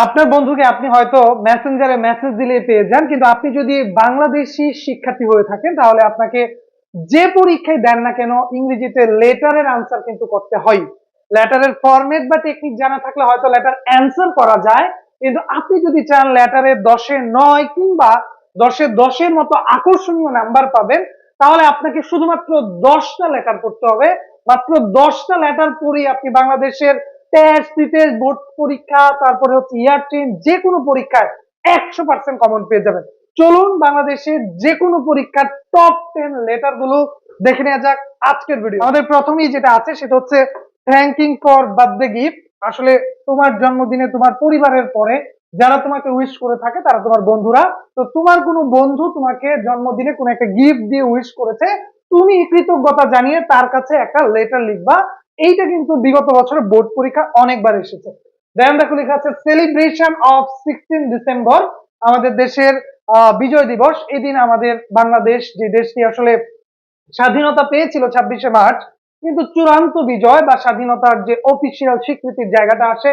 আপনার বন্ধুকে আপনি হয়তো মেসেঞ্জারে মেসেজ দিলে পেয়ে যান, কিন্তু আপনি যদি বাংলাদেশি শিক্ষার্থী হয়ে থাকেন তাহলে আপনাকে যে পরীক্ষায় দেন না কেন ইংরেজিতে লেটারের আনসার কিন্তু করতে হয়। লেটারের ফরম্যাট বা টেকনিক জানা থাকলে হয়তো লেটার অ্যান্সার করা যায়, কিন্তু আপনি যদি চান লেটারে 10-9 কিংবা 10-10 মতো আকর্ষণীয় নাম্বার পাবেন, তাহলে আপনাকে শুধুমাত্র 10টা লেটার পড়তে হবে। মাত্র 10টা লেটার পড়েই আপনি বাংলাদেশের টেস্ট, প্রি-টেস্ট, বোর্ড পরীক্ষা, তারপরে হচ্ছে ইয়ার টেন, যে কোনো পরীক্ষায় 100% কমন পেয়ে যাবেন। চলুন বাংলাদেশের যে কোনো পরীক্ষার টপ 10 লেটার গুলো দেখে নেওয়া যাক আজকের ভিডিও। আমাদের প্রথমেই যেটা আছে সেটা হচ্ছে থ্যাঙ্কিং ফর বার্থডে গিফট। আসলে তোমার জন্মদিনে তোমার পরিবারের পরে যারা তোমাকে উইশ করে থাকে তারা তোমার বন্ধুরা। তো তোমার কোনো বন্ধু তোমাকে জন্মদিনে কোনো একটা গিফট দিয়ে উইশ করেছে, তুমি কৃতজ্ঞতা জানিয়ে তার কাছে একটা লেটার লিখবা। এইটা কিন্তু বিগত বছরে বোর্ড পরীক্ষা অনেকবার এসেছে। দেন দেখো লেখা আছে সেলিব্রেশন অফ 16 ডিসেম্বর, আমাদের দেশের বিজয় দিবস। এই দিন আমাদের বাংলাদেশ, যে দেশটি আসলে স্বাধীনতা পেয়েছিল 26শে মার্চ, কিন্তু চূড়ান্ত বিজয় বা স্বাধীনতার যে অফিসিয়াল স্বীকৃতির জায়গাটা আসে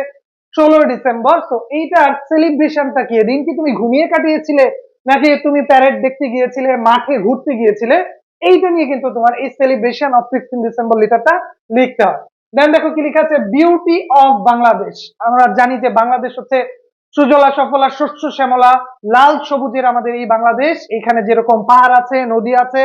16 ডিসেম্বর। তো এইটার সেলিব্রেশনটা কি? এদিন কি তুমি ঘুমিয়ে কাটিয়েছিলে, নাকি তুমি প্যারেড দেখতে গিয়েছিলে, মাঠে ঘুরতে গিয়েছিলে? এইটা নিয়ে কিন্তু তোমার এই সেলিব্রেশন অফ 16 ডিসেম্বর লেটারটা লিখতে হয়। দেন দেখো কি লেখা আছে বিউটি অফ বাংলাদেশ। আমরা জানি যে বাংলাদেশ হচ্ছে সুজলা সফলা শস্য শ্যামলা লাল সবুজের আমাদের এই বাংলাদেশ। এখানে যেরকম পাহাড় আছে, নদী আছে,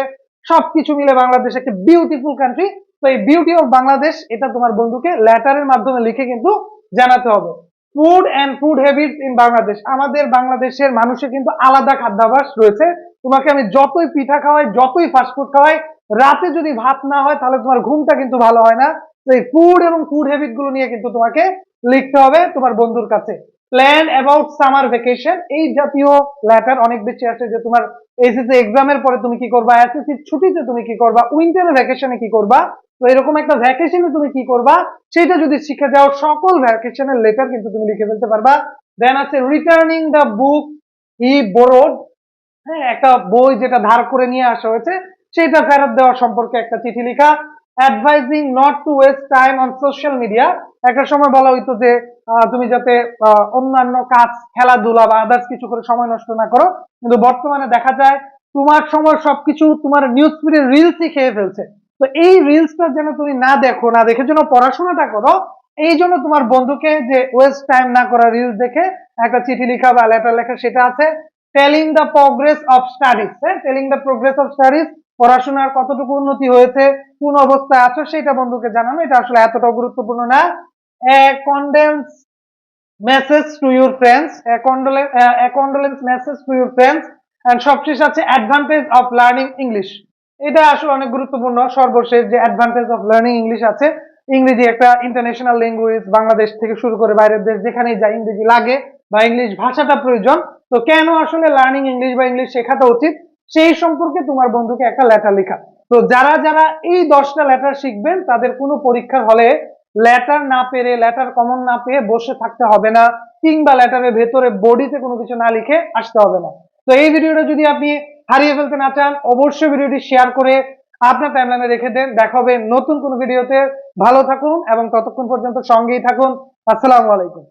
সবকিছু মিলে বাংলাদেশ একটা বিউটিফুল কান্ট্রি। তো এই বিউটি অফ বাংলাদেশ এটা তোমার বন্ধুকে লেটারের মাধ্যমে লিখে কিন্তু জানাতে হবে। Food and food habits in Bangladesh, আমাদের বাংলাদেশের মানুষের কিন্তু আলাদা খাদ্যাভ্যাস রয়েছে। তোমাকে আমি যতই পিঠা খাওয়াই, যতই ফাস্টফুড খাওয়াই, রাতে যদি ভাত না হয় তাহলে তোমার ঘুমটা কিন্তু ভালো হয় না। তো এই ফুড এবং ফুড হ্যাবিট গুলো নিয়ে কিন্তু তোমাকে লিখতে হবে তোমার বন্ধুর কাছে। প্ল্যান অ্যাবাউট সামার ভ্যাকেশন, এই জাতীয় লেটার অনেক বেশি আসে যে তোমার এসএসসি এক্সামের পরে তুমি কি করবা, এসএসসি ছুটিতে তুমি কি করবা, উইন্টার ভ্যাকেশনে কি করবা। তো এরকম একটা ভ্যাকেশনে তুমি কি করবা সেটা যদি শিখে যাও, সকল ভ্যাকেশনের লেটার কিন্তু তুমি লিখে ফেলতে পারবা। দেন আছে returning the book he borrowed, হ্যাঁ, একটা বই যেটা ধার করে নিয়ে আসা হয়েছে সেটা ফেরত দেওয়া সম্পর্কে একটা চিঠি লেখা। Advising not to waste time on social media, একটা সময় বলা হইতো যে তুমি যাতে অন্যান্য কাজ, খেলাধুলা বা আদার্স কিছু করে সময় নষ্ট না করো, কিন্তু বর্তমানে দেখা যায় তোমার সময় সবকিছু তোমার নিউজ ফিডের রিলসই খেয়ে ফেলছে। তো এই রিলসটা যেন তুমি না দেখো, না দেখে যেন পড়াশোনাটা করো, এই জন্য তোমার বন্ধুকে যে ওয়েস্ট টাইম না করা রিলস দেখে একটা চিঠি লেখা বা লেটার লেখা সেটা আছে। Telling the progress of studies, হ্যাঁ, telling the progress of studies, পড়াশোনার কতটুকু উন্নতি হয়েছে, কোন অবস্থায় আছো সেটা বন্ধুকে জানানো। এটা আসলে এতটাও গুরুত্বপূর্ণ না। Condense message to your friends, condolence message to your friends. And সবশেষ আছে অ্যাডভান্টেজ অফ লার্নিং ইংলিশ, এটা আসলে অনেক গুরুত্বপূর্ণ। সর্বশেষ যে অ্যাডভান্টেজ অফ লার্নিং ইংলিশ আছে, ইংরেজি একটা ইন্টারন্যাশনাল ল্যাঙ্গুয়েজ, বাংলাদেশ থেকে শুরু করে বাইরের দেশ যেখানেই যায় ইংরেজি লাগে বা ইংলিশ ভাষাটা প্রয়োজন। তো কেন আসলে লার্নিং ইংলিশ বা ইংলিশ শেখাটা উচিত সেই সম্পর্কে তোমার বন্ধুকে একটা লেটার লেখা। তো যারা যারা এই 10টা লেটার শিখবেন তাদের কোনো পরীক্ষার হলে লেটার না পেরে, লেটার কমন না পেয়ে বসে থাকতে হবে না, কিংবা লেটারের ভেতরে বডিতে কোনো কিছু না লিখে আসতে হবে না। তো এই ভিডিওটা যদি আপনি হারিয়ে ফেলতে না চান অবশ্যই ভিডিওটি শেয়ার করে আপনার টাইমলাইনে রেখে দেন। দেখা হবে নতুন কোনো ভিডিওতে। ভালো থাকুন এবং ততক্ষণ পর্যন্ত সঙ্গেই থাকুন। আসসালামু আলাইকুম।